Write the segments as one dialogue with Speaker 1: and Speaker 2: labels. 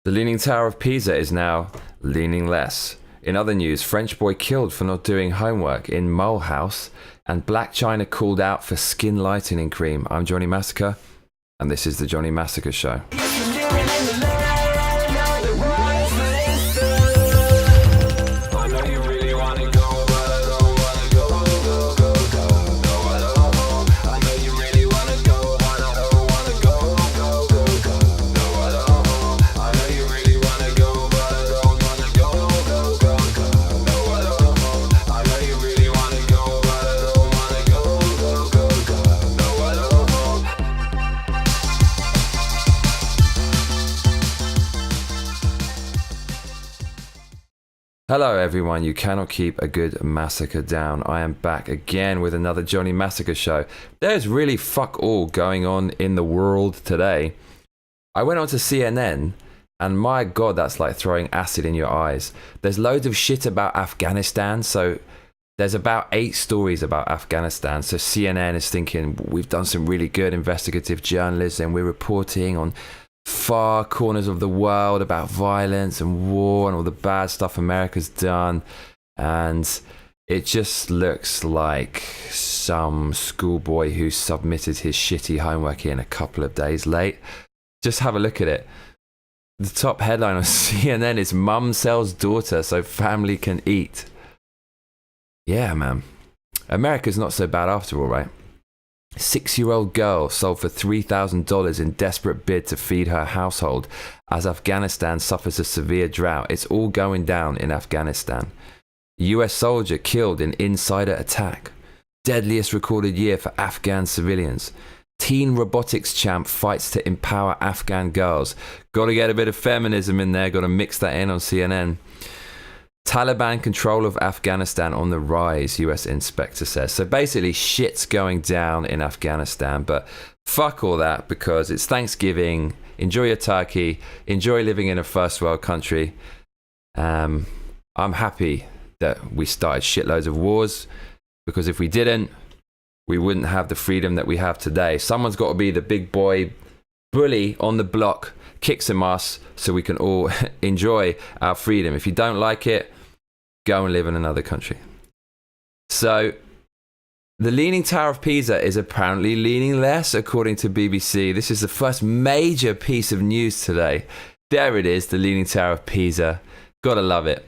Speaker 1: The Leaning Tower of Pisa is now leaning less. In other news, French boy killed for not doing homework in Mole House, and Blac Chyna called out for skin lightening cream. I'm Johnny Massacre, and this is the Johnny Massacre Show. Hello everyone, you cannot keep a good massacre down. I am back again with another Johnny Massacre Show. There's really fuck all going on in the world today. I went on to CNN and my god, that's like throwing acid in your eyes. There's loads of shit about Afghanistan, so there's about 8 stories about Afghanistan. So CNN is thinking, we've done some really good investigative journalism, we're reporting on far corners of the world about violence and war and all the bad stuff America's done, and it just looks like some schoolboy who submitted his shitty homework in a couple of days late. Just have a look at it. The top headline on CNN is "Mum sells daughter so family can eat." Yeah, man, America's not so bad after all, right? 6-year-old girl sold for $3,000 in desperate bid to feed her household as Afghanistan suffers a severe drought. It's all going down in Afghanistan. US soldier killed in insider attack. Deadliest recorded year for Afghan civilians. Teen robotics champ fights to empower Afghan girls. Gotta get a bit of feminism in there, gotta mix that in on CNN. Taliban control of Afghanistan on the rise, US inspector says. So basically shit's going down in Afghanistan, but fuck all that because it's Thanksgiving. Enjoy your turkey. Enjoy living in a first world country. I'm happy that we started shitloads of wars, because if we didn't, we wouldn't have the freedom that we have today. Someone's got to be the big boy bully on the block, kick some ass so we can all enjoy our freedom. If you don't like it, go and live in another country. So the Leaning Tower of Pisa is apparently leaning less, according to BBC. This is the first major piece of news today. There it is, the Leaning Tower of Pisa. Gotta love it.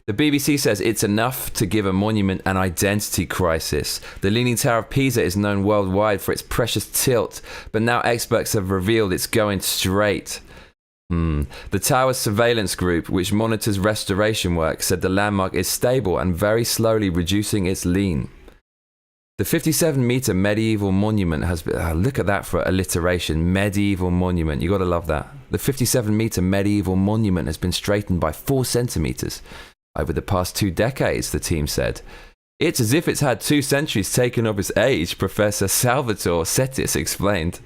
Speaker 1: The BBC says it's enough to give a monument an identity crisis. The Leaning Tower of Pisa is known worldwide for its precious tilt, but now experts have revealed it's going straight. The tower's surveillance group, which monitors restoration work, said the landmark is stable and very slowly reducing its lean. The 57-meter medieval monument has been... look at that for alliteration. Medieval monument. You got to love that. The 57-meter medieval monument has been straightened by 4 centimeters over the past 2 decades, the team said. It's as if it's had 2 centuries taken of its age, Professor Salvatore Settis explained.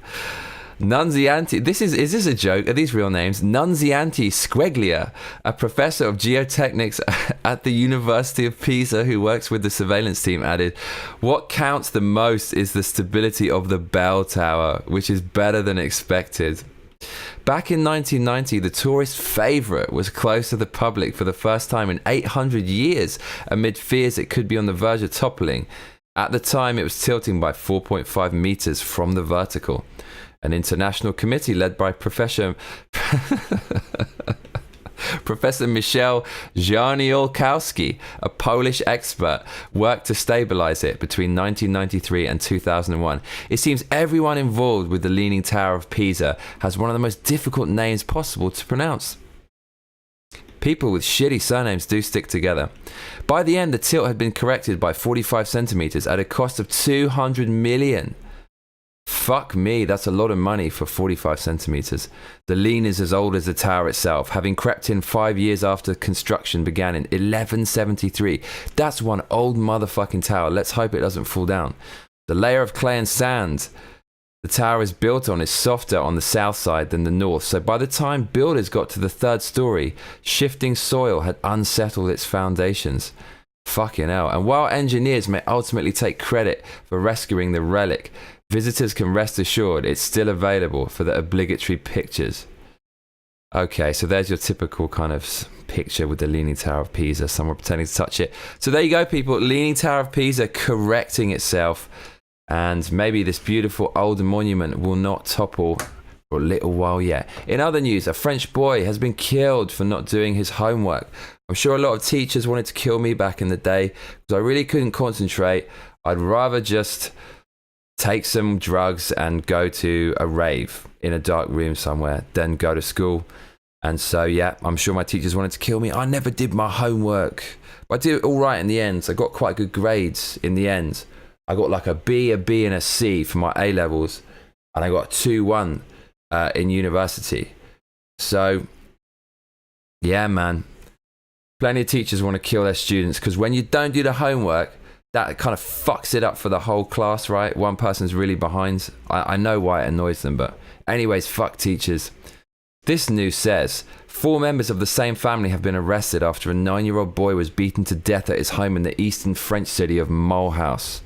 Speaker 1: Nunzianti, is this a joke? Are these real names? Nunzianti Squeglia, a professor of geotechnics at the University of Pisa who works with the surveillance team, added, "What counts the most is the stability of the bell tower, which is better than expected." Back in 1990, the tourist favourite was closed to the public for the first time in 800 years amid fears it could be on the verge of toppling. At the time, it was tilting by 4.5 metres from the vertical. An international committee led by Professor Michel Jarniolkowski, a Polish expert, worked to stabilize it between 1993 and 2001. It seems everyone involved with the Leaning Tower of Pisa has one of the most difficult names possible to pronounce. People with shitty surnames do stick together. By the end, the tilt had been corrected by 45 centimeters at a cost of 200 million. Fuck me, that's a lot of money for 45 centimeters. The lean is as old as the tower itself, having crept in 5 years after construction began in 1173. That's one old motherfucking tower. Let's hope it doesn't fall down. The layer of clay and sand the tower is built on is softer on the south side than the north, so by the time builders got to the 3rd story, shifting soil had unsettled its foundations. Fucking hell. And while engineers may ultimately take credit for rescuing the relic, visitors can rest assured it's still available for the obligatory pictures. Okay, so there's your typical kind of picture with the Leaning Tower of Pisa, someone pretending to touch it. So there you go, people. Leaning Tower of Pisa correcting itself, and maybe this beautiful old monument will not topple for a little while yet. In other news, a French boy has been killed for not doing his homework. I'm sure a lot of teachers wanted to kill me back in the day because I really couldn't concentrate. I'd rather just take some drugs and go to a rave in a dark room somewhere than go to school. And so, yeah, I'm sure my teachers wanted to kill me. I never did my homework. But I did all right in the end. I got quite good grades in the end. I got like a B, and a C for my A levels. And I got 2-1 in university. So, yeah, man. Plenty of teachers want to kill their students because when you don't do the homework, that kind of fucks it up for the whole class, right? One person's really behind. I know why it annoys them, but anyways, fuck teachers. This news says 4 members of the same family have been arrested after a 9-year-old boy was beaten to death at his home in the eastern French city of Mulhouse.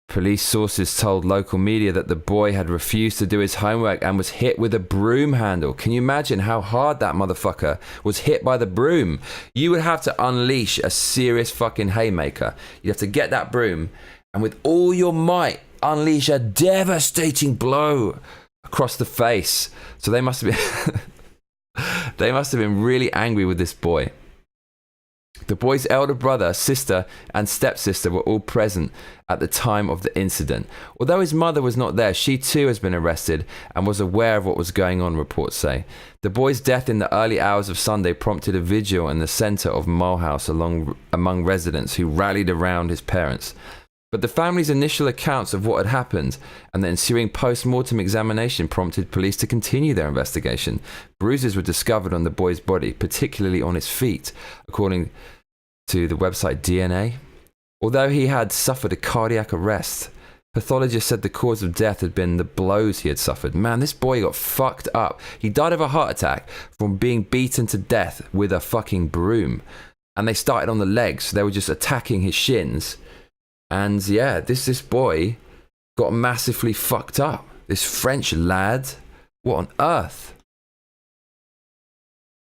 Speaker 1: Police sources told local media that the boy had refused to do his homework and was hit with a broom handle. Can you imagine how hard that motherfucker was hit by the broom? You would have to unleash a serious fucking haymaker. You'd have to get that broom and with all your might unleash a devastating blow across the face. So they must have been really angry with this boy. The boy's elder brother, sister, and stepsister were all present at the time of the incident. Although his mother was not there, she too has been arrested and was aware of what was going on, reports say. The boy's death in the early hours of Sunday prompted a vigil in the centre of Mulhouse among residents who rallied around his parents. But the family's initial accounts of what had happened and the ensuing post-mortem examination prompted police to continue their investigation. Bruises were discovered on the boy's body, particularly on his feet, according to the website DNA. Although he had suffered a cardiac arrest, pathologists said the cause of death had been the blows he had suffered. Man, this boy got fucked up. He died of a heart attack from being beaten to death with a fucking broom. And they started on the legs. They were just attacking his shins. And yeah, this boy got massively fucked up. This French lad. What on earth?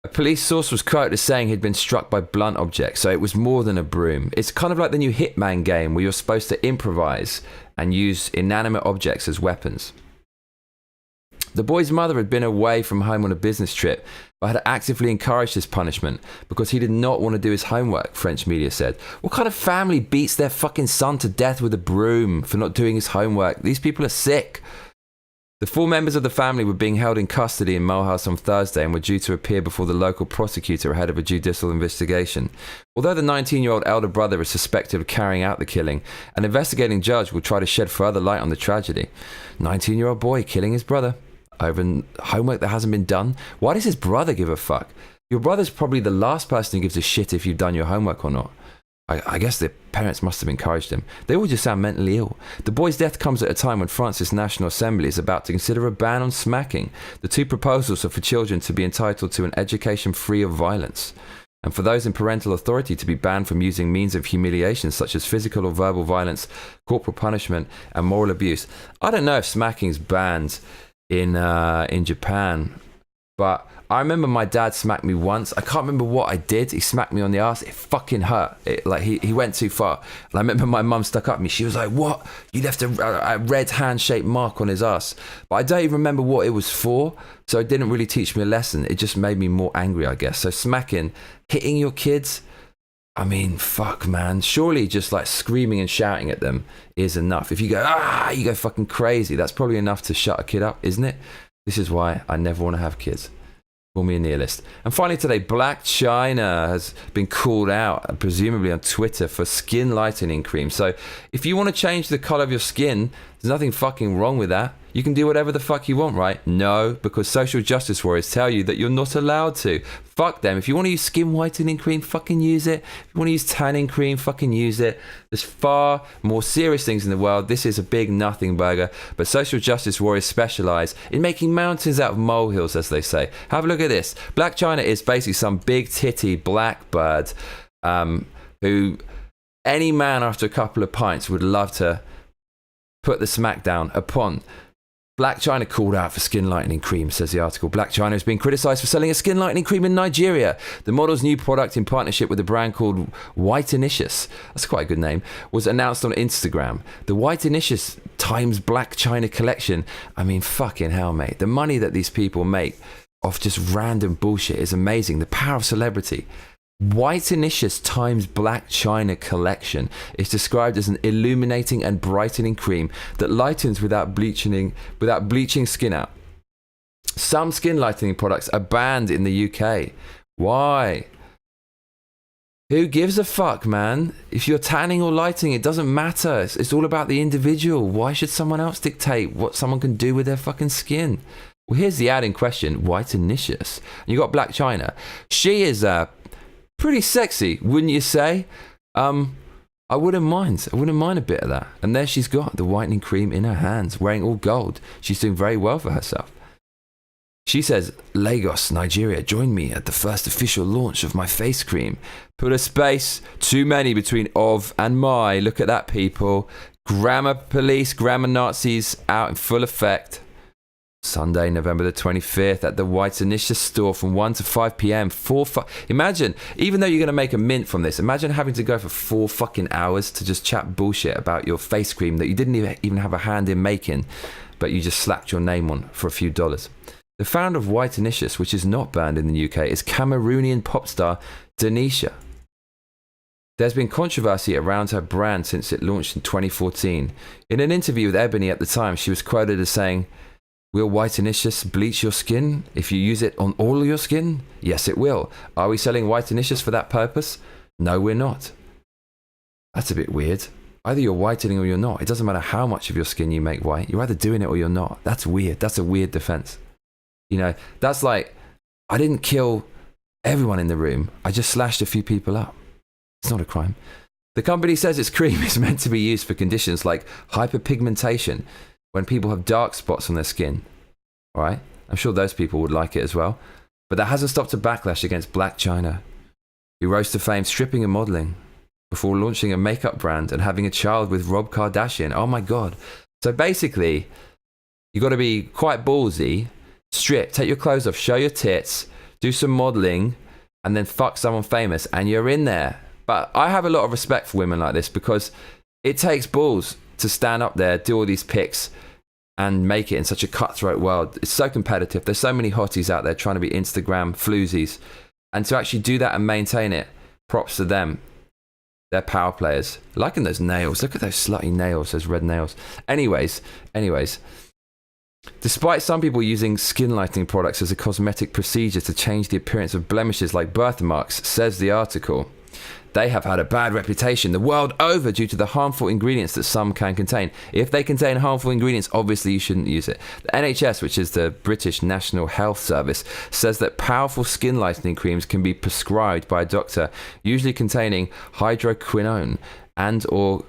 Speaker 1: A police source was quoted as saying he'd been struck by blunt objects, so it was more than a broom. It's kind of like the new Hitman game where you're supposed to improvise and use inanimate objects as weapons. The boy's mother had been away from home on a business trip, but had actively encouraged his punishment because he did not want to do his homework, French media said. What kind of family beats their fucking son to death with a broom for not doing his homework? These people are sick. The 4 members of the family were being held in custody in Mulhouse on Thursday and were due to appear before the local prosecutor ahead of a judicial investigation. Although the 19-year-old elder brother is suspected of carrying out the killing, an investigating judge will try to shed further light on the tragedy. 19-year-old boy killing his brother over homework that hasn't been done. Why does his brother give a fuck? Your brother's probably the last person who gives a shit if you've done your homework or not. I guess the parents must have encouraged him. They all just sound mentally ill. The boy's death comes at a time when France's National Assembly is about to consider a ban on smacking. The 2 proposals are for children to be entitled to an education free of violence, and for those in parental authority to be banned from using means of humiliation such as physical or verbal violence, corporal punishment, and moral abuse. I don't know if smacking's banned in Japan, but I remember my dad smacked me once. I can't remember what I did. He smacked me on the ass. It fucking hurt. He went too far. And I remember my mum stuck up at me. She was like, "What? You left a red hand-shaped mark on his ass." But I don't even remember what it was for. So it didn't really teach me a lesson. It just made me more angry, I guess. So smacking, hitting your kids, I mean, fuck, man. Surely just like screaming and shouting at them is enough. If you go, you go fucking crazy. That's probably enough to shut a kid up, isn't it? This is why I never want to have kids. Call me a nihilist. And finally today, Blac Chyna has been called out, presumably on Twitter, for skin lightening cream. So if you want to change the color of your skin, there's nothing fucking wrong with that. You can do whatever the fuck you want, right? No, because social justice warriors tell you that you're not allowed to. Fuck them. If you want to use skin whitening cream, fucking use it. If you want to use tanning cream, fucking use it. There's far more serious things in the world. This is a big nothing burger. But social justice warriors specialize in making mountains out of molehills, as they say. Have a look at this. Blac Chyna is basically some big titty black bird who any man after a couple of pints would love to put the smack down upon. Blac Chyna called out for skin lightening cream, says the article. Blac Chyna has been criticised for selling a skin lightening cream in Nigeria. The model's new product, in partnership with a brand called Whitenicious, that's quite a good name, was announced on Instagram. The Whitenicious times Blac Chyna collection. I mean, fucking hell, mate. The money that these people make off just random bullshit is amazing. The power of celebrity. Whitenicious times Blac Chyna collection is described as an illuminating and brightening cream that lightens without bleaching skin out. Some skin lightening products are banned in the UK. Why? Who gives a fuck, man? If you're tanning or lighting, it doesn't matter. It's all about the individual. Why should someone else dictate what someone can do with their fucking skin? Well, here's the ad in question, Whitenicious. You got Blac Chyna. She is pretty sexy, wouldn't you say? I wouldn't mind. I wouldn't mind a bit of that. And there she's got the whitening cream in her hands, wearing all gold. She's doing very well for herself. She says, Lagos, Nigeria, join me at the first official launch of my face cream. Put a space, too many between of and my. Look at that, people. Grammar police, grammar Nazis out in full effect. Sunday, November the 25th at the Whitenicious store from 1 to 5 p.m. Imagine, even though you're going to make a mint from this, imagine having to go for 4 fucking hours to just chat bullshit about your face cream that you didn't even have a hand in making, but you just slapped your name on for a few dollars. The founder of Whitenicious, which is not banned in the UK, is Cameroonian pop star Denisha. There's been controversy around her brand since it launched in 2014. In an interview with Ebony at the time, she was quoted as saying, "Will Whitenicious bleach your skin if you use it on all of your skin? Yes, it will. Are we selling Whitenicious for that purpose? No, we're not." That's a bit weird. Either you're whitening or you're not. It doesn't matter how much of your skin you make white. You're either doing it or you're not. That's weird. That's a weird defense. You know, that's like, I didn't kill everyone in the room. I just slashed a few people up. It's not a crime. The company says its cream is meant to be used for conditions like hyperpigmentation, when people have dark spots on their skin. All right? I'm sure those people would like it as well. But that hasn't stopped a backlash against Blac Chyna, who rose to fame stripping and modeling before launching a makeup brand and having a child with Rob Kardashian. Oh my God. So basically, you got to be quite ballsy, strip, take your clothes off, show your tits, do some modeling, and then fuck someone famous, and you're in there. But I have a lot of respect for women like this because it takes balls to stand up there, do all these pics, and make it in such a cutthroat world. It's so competitive. There's so many hotties out there trying to be Instagram floozies. And to actually do that and maintain it, props to them. They're power players. Liking those nails. Look at those slutty nails, those red nails. Anyways. Despite some people using skin lightening products as a cosmetic procedure to change the appearance of blemishes like birthmarks, says the article, they have had a bad reputation the world over due to the harmful ingredients that some can contain. If they contain harmful ingredients, obviously you shouldn't use it. The NHS, which is the British National Health Service, says that powerful skin lightening creams can be prescribed by a doctor, usually containing hydroquinone and or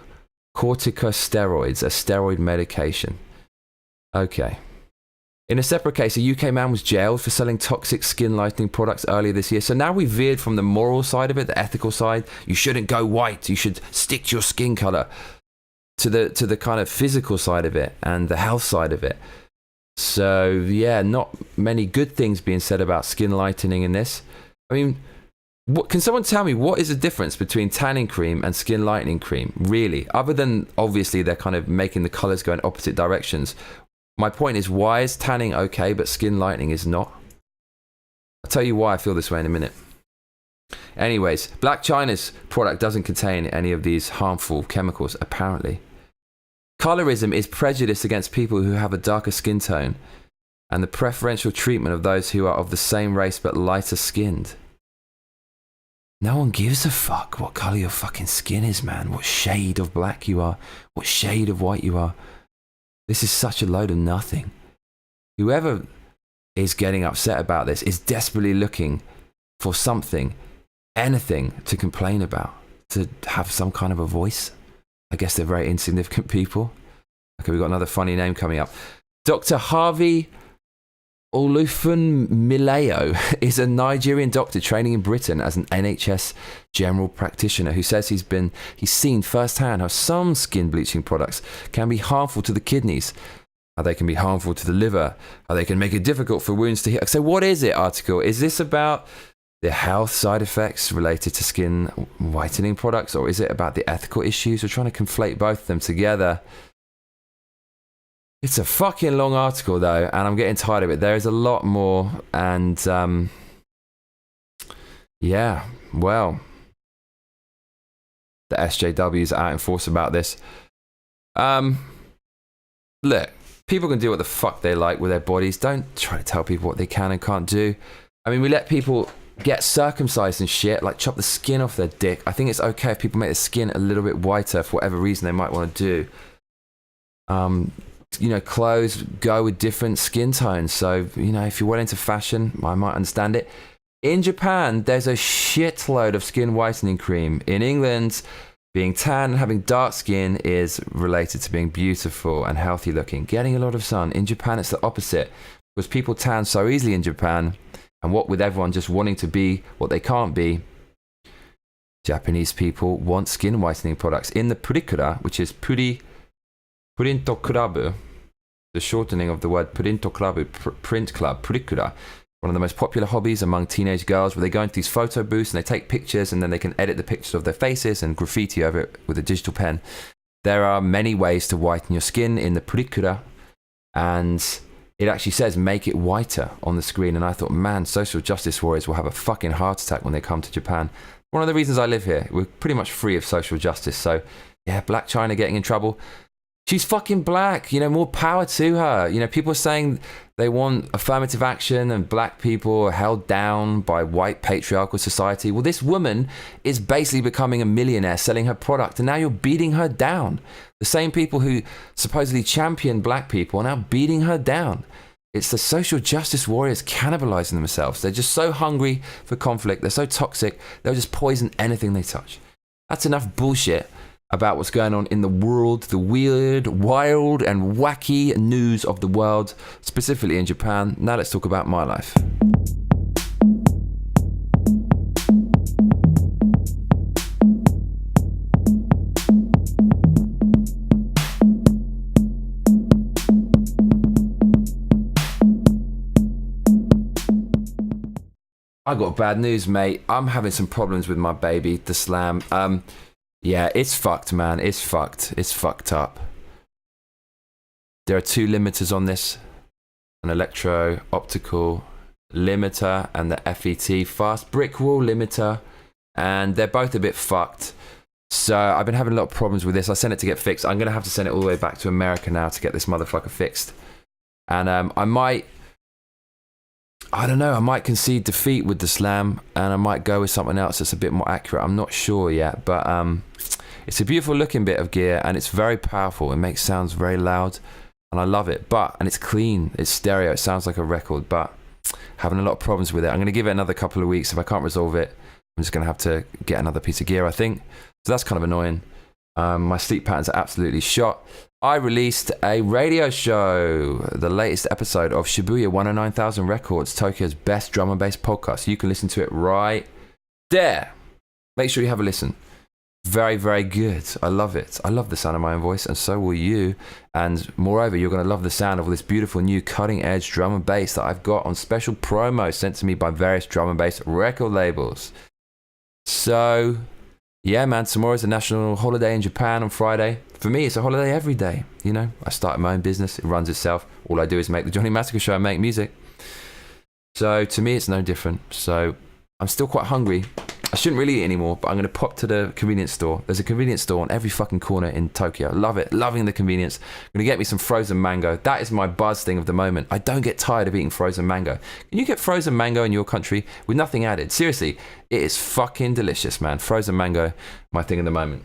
Speaker 1: corticosteroids, a steroid medication. Okay. In a separate case, a UK man was jailed for selling toxic skin lightening products earlier this year. So now we've veered from the moral side of it, the ethical side. You shouldn't go white. You should stick to your skin color. To the kind of physical side of it and the health side of it. So yeah, not many good things being said about skin lightening in this. I mean, can someone tell me what is the difference between tanning cream and skin lightening cream, really? Other than obviously they're kind of making the colors go in opposite directions. My point is, why is tanning okay, but skin lightening is not? I'll tell you why I feel this way in a minute. Anyways, Blac Chyna's product doesn't contain any of these harmful chemicals, apparently. Colorism is prejudice against people who have a darker skin tone and the preferential treatment of those who are of the same race but lighter skinned. No one gives a fuck what color your fucking skin is, man. What shade of black you are. What shade of white you are. This is such a load of nothing. Whoever is getting upset about this is desperately looking for something, anything to complain about, to have some kind of a voice. I guess they're very insignificant people. Okay, we've got another funny name coming up. Dr. Harvey Olufunmilayo is a Nigerian doctor training in Britain as an NHS general practitioner who says he's seen firsthand how some skin bleaching products can be harmful to the kidneys. how they can be harmful to the liver, how they can make it difficult for wounds to heal. So what is it, article? Is this about the health side effects related to skin whitening products, or is it about the ethical issues? We're trying to conflate both of them together. It's a fucking long article, though, and I'm getting tired of it. There is a lot more, and yeah, well, the SJWs are out in force about this. Look, people can do what the fuck they like with their bodies. Don't try to tell people what they can and can't do. I mean, we let people get circumcised and shit, like chop the skin off their dick. I think it's okay if people make the skin a little bit whiter for whatever reason they might want to do. You know, clothes go with different skin tones. So, you know, if you're well into fashion, I might understand it. In Japan, there's a shitload of skin whitening cream. In England, being tan and having dark skin is related to being beautiful and healthy looking. Getting a lot of sun. In Japan, it's the opposite. Because people tan so easily in Japan, and what with everyone just wanting to be what they can't be, Japanese people want skin whitening products. In the purikura, which is Purintokurabu, the shortening of the word Purintokurabu, print club, purikura, one of the most popular hobbies among teenage girls, where they go into these photo booths and they take pictures, and then they can edit the pictures of their faces and graffiti over it with a digital pen. There are many ways to whiten your skin in the purikura, and it actually says make it whiter on the screen. And I thought, man, social justice warriors will have a fucking heart attack when they come to Japan. One of the reasons I live here, we're pretty much free of social justice. So yeah, Blac Chyna getting in trouble. She's fucking black, you know, more power to her. You know, people are saying they want affirmative action and black people are held down by white patriarchal society. Well, this woman is basically becoming a millionaire selling her product, and now you're beating her down. The same people who supposedly champion black people are now beating her down. It's the social justice warriors cannibalizing themselves. They're just so hungry for conflict. They're so toxic. They'll just poison anything they touch. That's enough bullshit about what's going on in the world, the weird, wild, and wacky news of the world, specifically in Japan. Now let's talk about my life. I got bad news, mate. I'm having some problems with my baby, the Slam. Yeah, it's fucked, man. It's fucked. It's fucked up. There are two limiters on this. An electro-optical limiter and the FET, fast brick wall limiter. And they're both a bit fucked. So I've been having a lot of problems with this. I sent it to get fixed. I'm going to have to send it all the way back to America now to get this motherfucker fixed. And I might concede defeat with the Slam, and I might go with something else that's a bit more accurate. I'm not sure yet, but it's a beautiful looking bit of gear, and it's very powerful. It makes sounds very loud, and I love it. And it's clean, it's stereo, it sounds like a record, but having a lot of problems with it. I'm going to give it another couple of weeks. If I can't resolve it, I'm just going to have to get another piece of gear, I think. So that's kind of annoying. My sleep patterns are absolutely shot. I released a radio show, the latest episode of Shibuya 109,000 Records, Tokyo's best drum and bass podcast. You can listen to it right there. Make sure you have a listen. Very, very good. I love it. I love the sound of my own voice, and so will you. And moreover, you're going to love the sound of all this beautiful new cutting-edge drum and bass that I've got on special promo sent to me by various drum and bass record labels. So yeah, man, tomorrow's a national holiday in Japan on Friday. For me, it's a holiday every day. You know, I started my own business. It runs itself. All I do is make the Johnny Massacre Show and make music. So to me, it's no different. So I'm still quite hungry. I shouldn't really eat anymore, but I'm going to pop to the convenience store. There's a convenience store on every fucking corner in Tokyo. Love it. Loving the convenience. I'm going to get me some frozen mango. That is my buzz thing of the moment. I don't get tired of eating frozen mango. Can you get frozen mango in your country with nothing added? Seriously, it is fucking delicious, man. Frozen mango, my thing of the moment.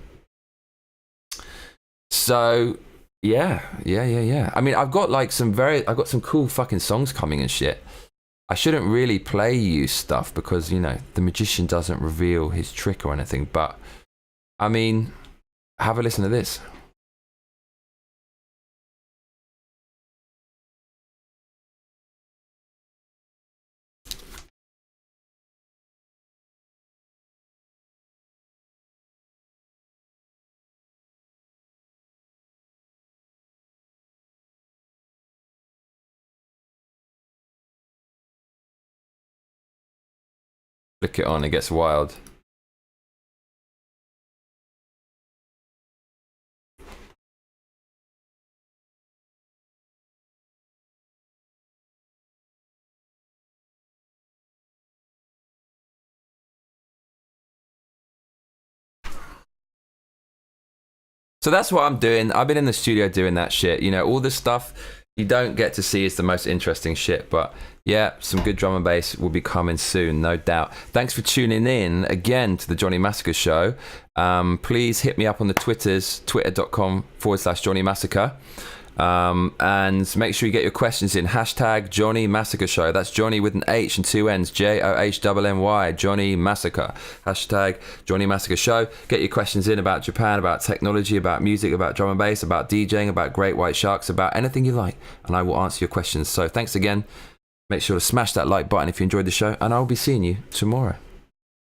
Speaker 1: So yeah. I mean, I've got some cool fucking songs coming and shit. I shouldn't really play you stuff because, you know, the magician doesn't reveal his trick or anything. But, I mean, have a listen to this. Flick it on, it gets wild. So that's what I'm doing. I've been in the studio doing that shit. You know, all the stuff you don't get to see is the most interesting shit. But yeah, some good drum and bass will be coming soon, no doubt. Thanks for tuning in again to the Johnny Massacre Show. Please hit me up on the Twitters, twitter.com/Johnny Massacre. And make sure you get your questions in. Hashtag Johnny Massacre Show. That's Johnny with an H and two N's. JOHNNY. Johnny Massacre. Hashtag Johnny Massacre Show. Get your questions in about Japan, about technology, about music, about drum and bass, about DJing, about great white sharks, about anything you like. And I will answer your questions. So thanks again. Make sure to smash that like button if you enjoyed the show. And I'll be seeing you tomorrow.